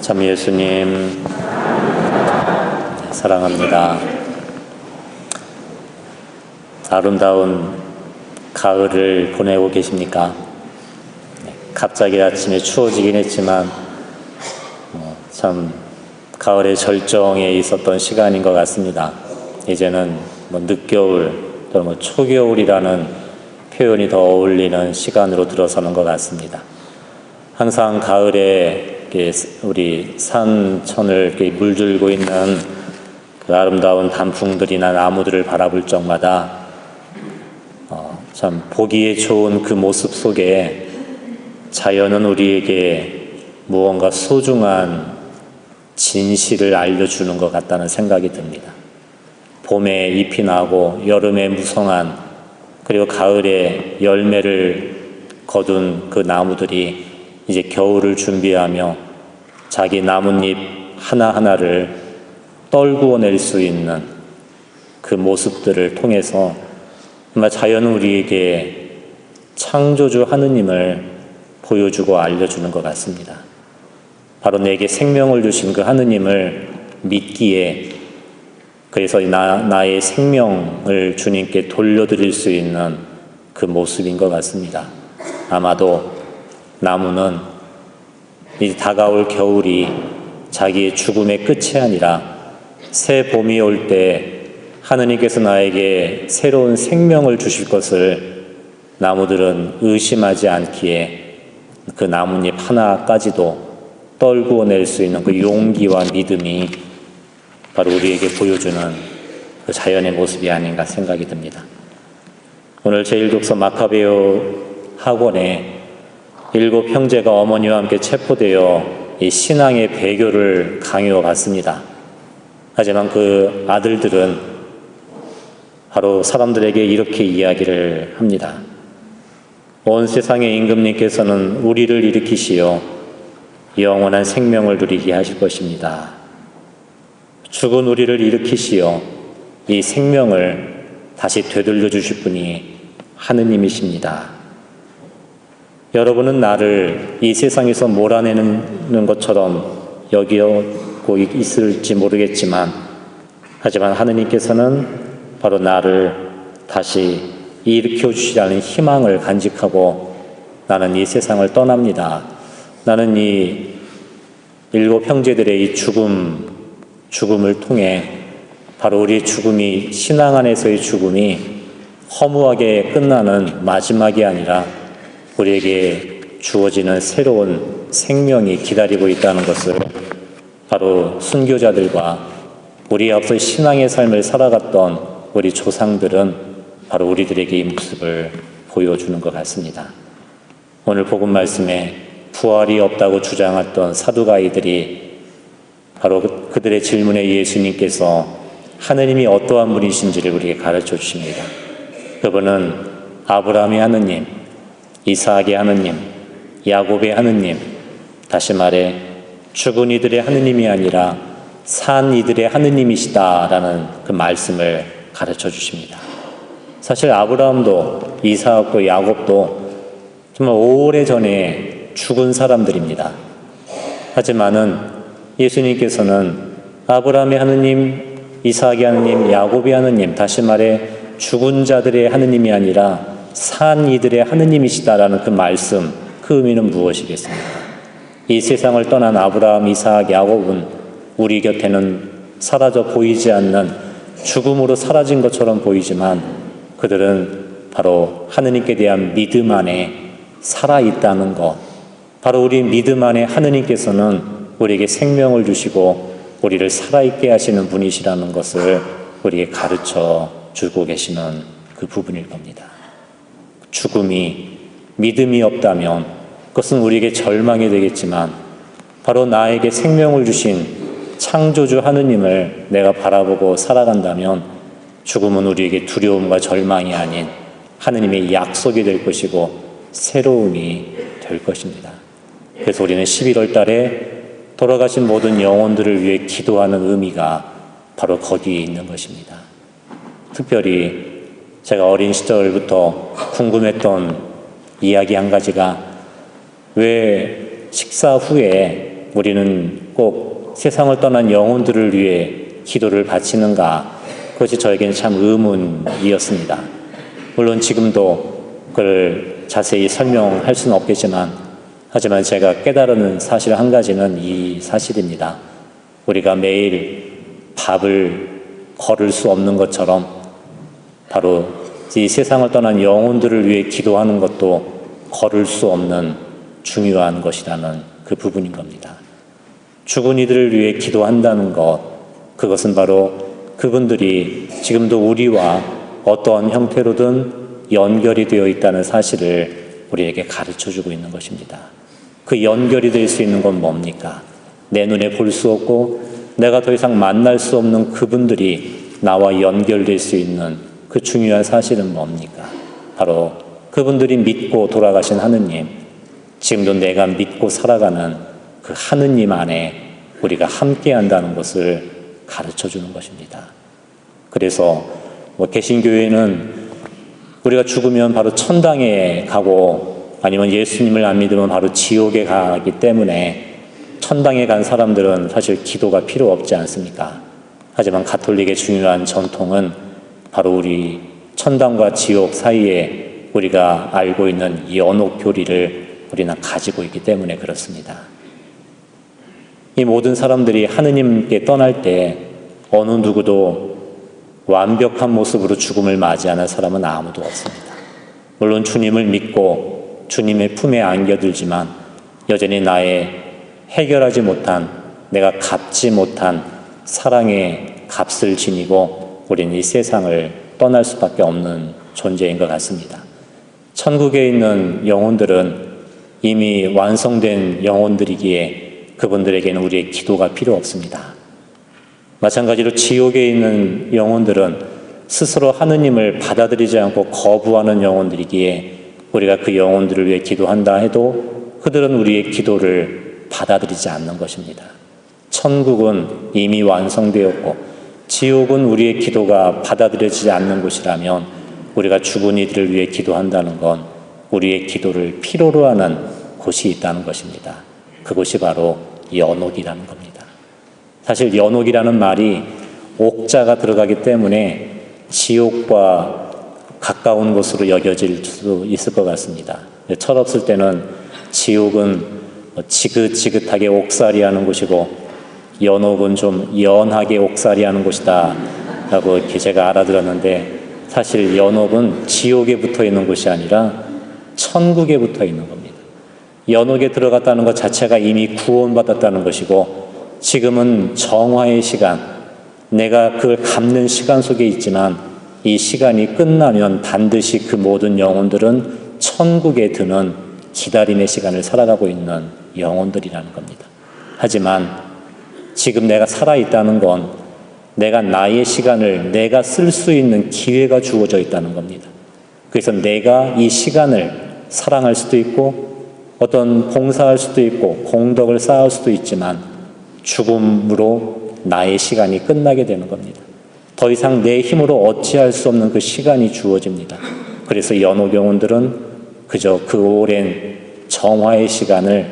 참 예수님 사랑합니다. 아름다운 가을을 보내고 계십니까? 갑자기 아침에 추워지긴 했지만 참 가을의 절정에 있었던 시간인 것 같습니다. 이제는 늦겨울 또는 초겨울이라는 표현이 더 어울리는 시간으로 들어서는 것 같습니다. 항상 가을에 우리 산천을 물들고 있는 그 아름다운 단풍들이나 나무들을 바라볼 적마다 참 보기에 좋은 그 모습 속에 자연은 우리에게 무언가 소중한 진실을 알려주는 것 같다는 생각이 듭니다. 봄에 잎이 나고 여름에 무성한 그리고 가을에 열매를 거둔 그 나무들이 이제 겨울을 준비하며 자기 나뭇잎 하나하나를 떨구어낼 수 있는 그 모습들을 통해서 정말 자연은 우리에게 창조주 하느님을 보여주고 알려주는 것 같습니다. 바로 내게 생명을 주신 그 하느님을 믿기에, 그래서 나의 생명을 주님께 돌려드릴 수 있는 그 모습인 것 같습니다. 아마도 나무는 이 다가올 겨울이 자기의 죽음의 끝이 아니라 새 봄이 올 때 하느님께서 나에게 새로운 생명을 주실 것을 나무들은 의심하지 않기에 그 나뭇잎 하나까지도 떨구어낼 수 있는 그 용기와 믿음이 바로 우리에게 보여주는 그 자연의 모습이 아닌가 생각이 듭니다. 오늘 제1독서 마카베오 학원에 7 형제가 어머니와 함께 체포되어 이 신앙의 배교를 강요해 갔습니다. 하지만 그 아들들은 바로 사람들에게 이렇게 이야기를 합니다. 온 세상의 임금님께서는 우리를 일으키시어 영원한 생명을 누리게 하실 것입니다. 죽은 우리를 일으키시어 이 생명을 다시 되돌려 주실 분이 하느님이십니다. 여러분은 나를 이 세상에서 몰아내는 것처럼 여기고 있을지 모르겠지만, 하지만 하느님께서는 바로 나를 다시 일으켜 주시라는 희망을 간직하고 나는 이 세상을 떠납니다. 나는 이 7 형제들의 이 죽음을 통해 바로 우리의 죽음이, 신앙 안에서의 죽음이 허무하게 끝나는 마지막이 아니라 우리에게 주어지는 새로운 생명이 기다리고 있다는 것을 바로 순교자들과 우리 앞서 신앙의 삶을 살아갔던 우리 조상들은 바로 우리들에게 이 모습을 보여주는 것 같습니다. 오늘 복음 말씀에 부활이 없다고 주장했던 사두가이들이 바로 그들의 질문에 예수님께서 하느님이 어떠한 분이신지를 우리에게 가르쳐 주십니다. 그분은 아브라함의 하느님, 이삭의 하느님, 야곱의 하느님, 다시 말해 죽은 이들의 하느님이 아니라 산 이들의 하느님이시다라는 그 말씀을 가르쳐 주십니다. 사실 아브라함도 이삭도 야곱도 정말 오래전에 죽은 사람들입니다. 하지만은 예수님께서는 아브라함의 하느님, 이삭의 하느님, 야곱의 하느님, 다시 말해 죽은 자들의 하느님이 아니라 산 이들의 하느님이시다라는 그 말씀, 그 의미는 무엇이겠습니까? 이 세상을 떠난 아브라함, 이삭, 야곱은 우리 곁에는 사라져 보이지 않는 죽음으로 사라진 것처럼 보이지만 그들은 바로 하느님께 대한 믿음 안에 살아있다는 것, 바로 우리 믿음 안에 하느님께서는 우리에게 생명을 주시고 우리를 살아있게 하시는 분이시라는 것을 우리에게 가르쳐 주고 계시는 그 부분일 겁니다. 죽음이 믿음이 없다면 그것은 우리에게 절망이 되겠지만 바로 나에게 생명을 주신 창조주 하느님을 내가 바라보고 살아간다면 죽음은 우리에게 두려움과 절망이 아닌 하느님의 약속이 될 것이고 새로움이 될 것입니다. 그래서 우리는 11월 달에 돌아가신 모든 영혼들을 위해 기도하는 의미가 바로 거기에 있는 것입니다. 특별히 제가 어린 시절부터 궁금했던 이야기 한 가지가 왜 식사 후에 우리는 꼭 세상을 떠난 영혼들을 위해 기도를 바치는가? 그것이 저에게는 참 의문이었습니다. 물론 지금도 그걸 자세히 설명할 수는 없겠지만, 하지만 제가 깨달은 사실 한 가지는 이 사실입니다. 우리가 매일 밥을 걸을 수 없는 것처럼 바로 이 세상을 떠난 영혼들을 위해 기도하는 것도 걸을 수 없는 중요한 것이라는 그 부분인 겁니다. 죽은 이들을 위해 기도한다는 것, 그것은 바로 그분들이 지금도 우리와 어떠한 형태로든 연결이 되어 있다는 사실을 우리에게 가르쳐주고 있는 것입니다. 그 연결이 될 수 있는 건 뭡니까? 내 눈에 볼 수 없고 내가 더 이상 만날 수 없는 그분들이 나와 연결될 수 있는 그 중요한 사실은 뭡니까? 바로 그분들이 믿고 돌아가신 하느님, 지금도 내가 믿고 살아가는 그 하느님 안에 우리가 함께 한다는 것을 가르쳐주는 것입니다. 그래서 개신교회는 우리가 죽으면 바로 천당에 가고 아니면 예수님을 안 믿으면 바로 지옥에 가기 때문에 천당에 간 사람들은 사실 기도가 필요 없지 않습니까? 하지만 가톨릭의 중요한 전통은 바로 우리 천당과 지옥 사이에 우리가 알고 있는 이 연옥 교리를 우리는 가지고 있기 때문에 그렇습니다. 이 모든 사람들이 하느님께 떠날 때 어느 누구도 완벽한 모습으로 죽음을 맞이하는 사람은 아무도 없습니다. 물론 주님을 믿고 주님의 품에 안겨들지만 여전히 나의 해결하지 못한, 내가 갚지 못한 사랑의 값을 지니고 우리는 이 세상을 떠날 수밖에 없는 존재인 것 같습니다. 천국에 있는 영혼들은 이미 완성된 영혼들이기에 그분들에게는 우리의 기도가 필요 없습니다. 마찬가지로 지옥에 있는 영혼들은 스스로 하느님을 받아들이지 않고 거부하는 영혼들이기에 우리가 그 영혼들을 위해 기도한다 해도 그들은 우리의 기도를 받아들이지 않는 것입니다. 천국은 이미 완성되었고 지옥은 우리의 기도가 받아들여지지 않는 곳이라면 우리가 죽은 이들을 위해 기도한다는 건 우리의 기도를 필요로 하는 곳이 있다는 것입니다. 그곳이 바로 연옥이라는 겁니다. 사실 연옥이라는 말이 옥자가 들어가기 때문에 지옥과 가까운 곳으로 여겨질 수 있을 것 같습니다. 철없을 때는 지옥은 지긋지긋하게 옥살이하는 곳이고 연옥은 좀 연하게 옥살이하는 곳이다 라고 이렇게 제가 알아들었는데, 사실 연옥은 지옥에 붙어 있는 곳이 아니라 천국에 붙어 있는 겁니다. 연옥에 들어갔다는 것 자체가 이미 구원받았다는 것이고, 지금은 정화의 시간, 내가 그걸 갚는 시간 속에 있지만 이 시간이 끝나면 반드시 그 모든 영혼들은 천국에 드는 기다림의 시간을 살아가고 있는 영혼들이라는 겁니다. 하지만 지금 내가 살아있다는 건 내가 나의 시간을 내가 쓸 수 있는 기회가 주어져 있다는 겁니다. 그래서 내가 이 시간을 사랑할 수도 있고 어떤 봉사할 수도 있고 공덕을 쌓을 수도 있지만 죽음으로 나의 시간이 끝나게 되는 겁니다. 더 이상 내 힘으로 어찌할 수 없는 그 시간이 주어집니다. 그래서 연옥 영혼들은 그저 그 오랜 정화의 시간을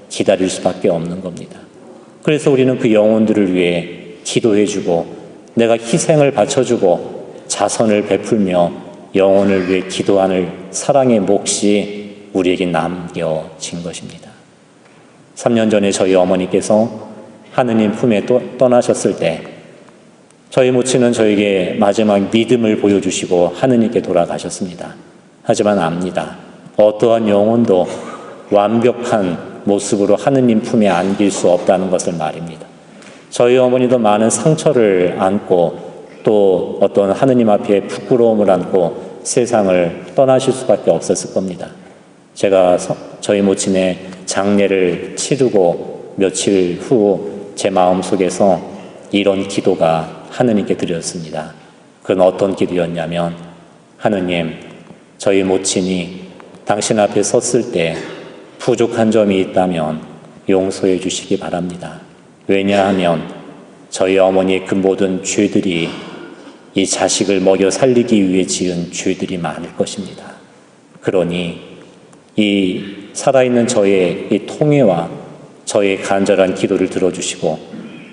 기다릴 수밖에 없는 겁니다. 그래서 우리는 그 영혼들을 위해 기도해주고 내가 희생을 바쳐주고 자선을 베풀며 영혼을 위해 기도하는 사랑의 몫이 우리에게 남겨진 것입니다. 3년 전에 저희 어머니께서 하느님 품에 떠나셨을 때 저희 모친은 저에게 마지막 믿음을 보여주시고 하느님께 돌아가셨습니다. 하지만 압니다. 어떠한 영혼도 완벽한 모습으로 하느님 품에 안길 수 없다는 것을 말입니다. 저희 어머니도 많은 상처를 안고 또 어떤 하느님 앞에 부끄러움을 안고 세상을 떠나실 수밖에 없었을 겁니다. 제가 저희 모친의 장례를 치르고 며칠 후 제 마음속에서 이런 기도가 하느님께 드렸습니다. 그건 어떤 기도였냐면, 하느님, 저희 모친이 당신 앞에 섰을 때 부족한 점이 있다면 용서해 주시기 바랍니다. 왜냐하면 저희 어머니의 그 모든 죄들이 이 자식을 먹여 살리기 위해 지은 죄들이 많을 것입니다. 그러니 이 살아있는 저의 이 통해와 저의 간절한 기도를 들어주시고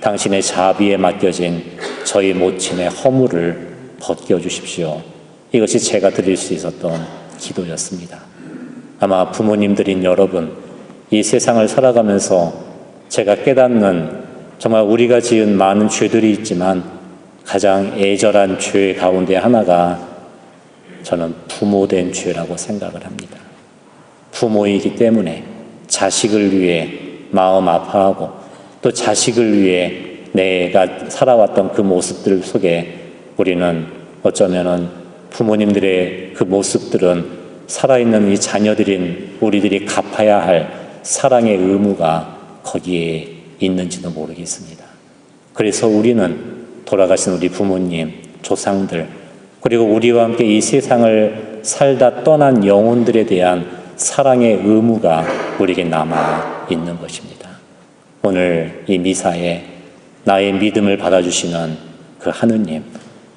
당신의 자비에 맡겨진 저희 모친의 허물을 벗겨주십시오. 이것이 제가 드릴 수 있었던 기도였습니다. 아마 부모님들인 여러분, 이 세상을 살아가면서 제가 깨닫는 정말 우리가 지은 많은 죄들이 있지만 가장 애절한 죄 가운데 하나가 저는 부모된 죄라고 생각을 합니다. 부모이기 때문에 자식을 위해 마음 아파하고 또 자식을 위해 내가 살아왔던 그 모습들 속에 우리는 어쩌면은 부모님들의 그 모습들은 살아있는 이 자녀들인 우리들이 갚아야 할 사랑의 의무가 거기에 있는지도 모르겠습니다. 그래서 우리는 돌아가신 우리 부모님, 조상들, 그리고 우리와 함께 이 세상을 살다 떠난 영혼들에 대한 사랑의 의무가 우리에게 남아 있는 것입니다. 오늘 이 미사에 나의 믿음을 받아주시는 그 하느님,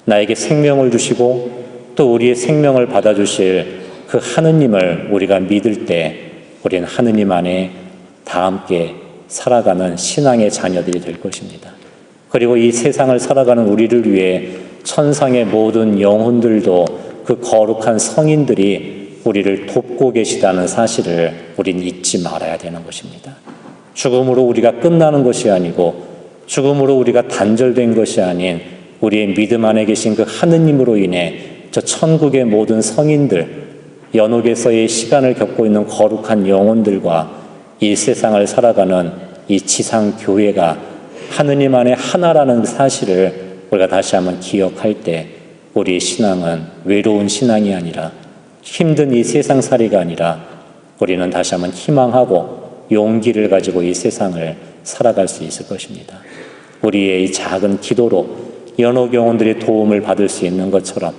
나에게 생명을 주시고 또 우리의 생명을 받아주실 그 하느님을 우리가 믿을 때 우리는 하느님 안에 다 함께 살아가는 신앙의 자녀들이 될 것입니다. 그리고 이 세상을 살아가는 우리를 위해 천상의 모든 영혼들도 그 거룩한 성인들이 우리를 돕고 계시다는 사실을 우리는 잊지 말아야 되는 것입니다. 죽음으로 우리가 끝나는 것이 아니고 죽음으로 우리가 단절된 것이 아닌 우리의 믿음 안에 계신 그 하느님으로 인해 저 천국의 모든 성인들, 연옥에서의 시간을 겪고 있는 거룩한 영혼들과 이 세상을 살아가는 이 지상 교회가 하느님 안에 하나라는 사실을 우리가 다시 한번 기억할 때 우리의 신앙은 외로운 신앙이 아니라 힘든 이 세상살이가 아니라 우리는 다시 한번 희망하고 용기를 가지고 이 세상을 살아갈 수 있을 것입니다. 우리의 이 작은 기도로 연옥 영혼들의 도움을 받을 수 있는 것처럼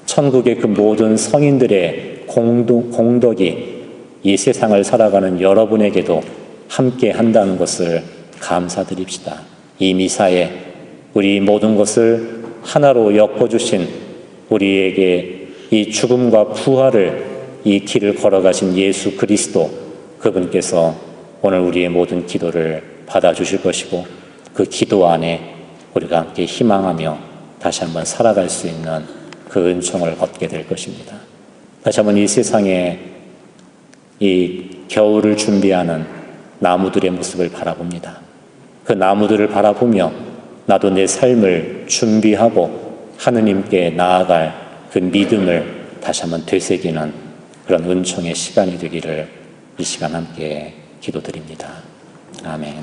천국의 그 모든 성인들의 공덕이 이 세상을 살아가는 여러분에게도 함께 한다는 것을 감사드립시다. 이 미사에 우리 모든 것을 하나로 엮어주신 우리에게 이 죽음과 부활을 이 길을 걸어가신 예수 그리스도, 그분께서 오늘 우리의 모든 기도를 받아주실 것이고 그 기도 안에 우리가 함께 희망하며 다시 한번 살아갈 수 있는 그 은총을 얻게 될 것입니다. 다시 한번 이 세상에 이 겨울을 준비하는 나무들의 모습을 바라봅니다. 그 나무들을 바라보며 나도 내 삶을 준비하고 하느님께 나아갈 그 믿음을 다시 한번 되새기는 그런 은총의 시간이 되기를 이 시간 함께 기도드립니다. 아멘.